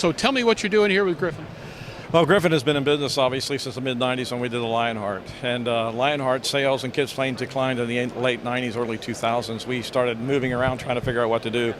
So tell me what you're doing here with Griffon. Well, Griffon has been in business, obviously, since the mid-90s when we did the Lionheart. And Lionheart sales and kits planes declined in the late 90s, early 2000s. We started moving around trying to figure out what to do.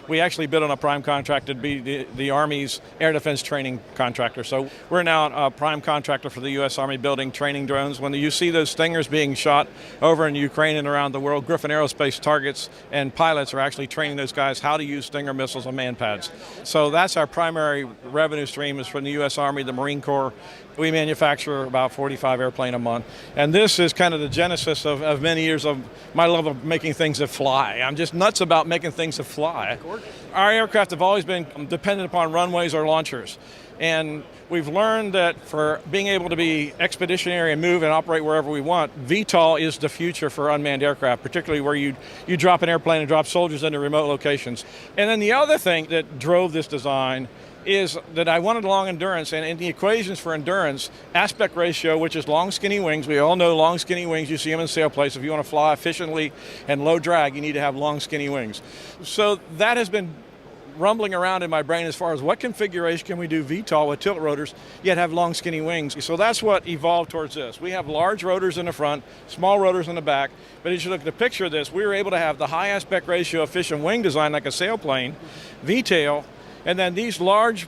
We actually bid on a prime contractor to be the Army's air defense training contractor. So we're now a prime contractor for the U.S. Army building training drones. When you see those Stingers being shot over in Ukraine and around the world, Griffon Aerospace targets and pilots are actually training those guys how to use Stinger missiles on MANPADS. So that's our primary revenue stream, is from the U.S. Army, the Marine Corps. We manufacture about 45 airplanes a month. And this is kind of the genesis of many years of my love of making things that fly. I'm just nuts about making things that fly. Our aircraft have always been dependent upon runways or launchers. And we've learned that for being able to be expeditionary and move and operate wherever we want, VTOL is the future for unmanned aircraft, particularly where you drop an airplane and drop soldiers into remote locations. And then the other thing that drove this design is that I wanted long endurance, and in the equations for endurance, aspect ratio, which is long skinny wings, we all know long skinny wings, you see them in sailplanes. If you want to fly efficiently and low drag, you need to have long skinny wings. So that has been rumbling around in my brain as far as what configuration can we do VTOL with tilt rotors, yet have long skinny wings. So that's what evolved towards this. We have large rotors in the front, small rotors in the back, but as you look at the picture of this, we were able to have the high aspect ratio efficient wing design like a sailplane, V-tail, and then these large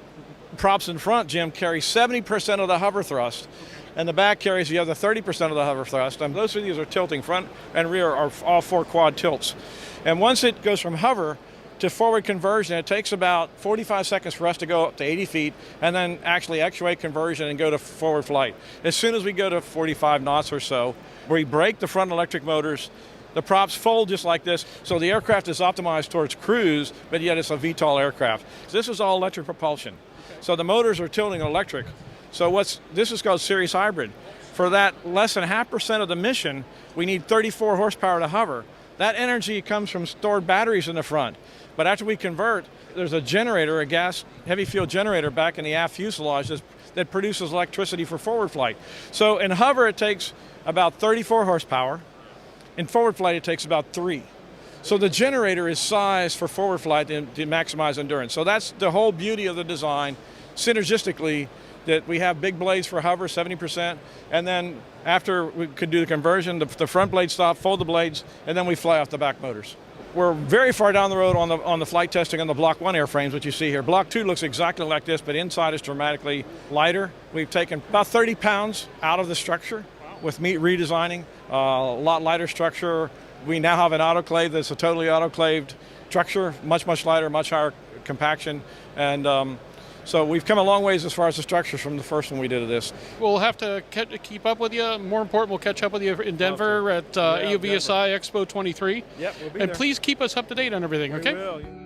props in front, Jim, carry 70% of the hover thrust, and the back carries the other 30% of the hover thrust. And those of these are tilting. Front and rear are all 4 quad tilts. And once it goes from hover to forward conversion, it takes about 45 seconds for us to go up to 80 feet, and then actually actuate conversion and go to forward flight. As soon as we go to 45 knots or so, we break the front electric motors. The props fold just like this, so the aircraft is optimized towards cruise, but yet it's a VTOL aircraft. So this is all electric propulsion. So the motors are tilting electric. So this is called series hybrid. For that less than 0.5% of the mission, we need 34 horsepower to hover. That energy comes from stored batteries in the front. But after we convert, there's a generator, a gas heavy fuel generator back in the aft fuselage that produces electricity for forward flight. So in hover, it takes about 34 horsepower. In forward flight, it takes about 3. So the generator is sized for forward flight to maximize endurance. So that's the whole beauty of the design, synergistically, that we have big blades for hover, 70%, and then after we could do the conversion, the front blades stop, fold the blades, and then we fly off the back motors. We're very far down the road on the flight testing on the Block 1 airframes, which you see here. Block 2 looks exactly like this, but inside is dramatically lighter. We've taken about 30 pounds out of the structure with redesigning, a lot lighter structure. We now have an autoclave that's a totally autoclaved structure, much, much lighter, much higher compaction. And so we've come a long ways as far as the structures from the first one we did of this. We'll have to keep up with you. More important, we'll catch up with you in Denver at AUVSI Expo 23. Yep, we'll be and there. please keep us up to date on everything, okay? We will.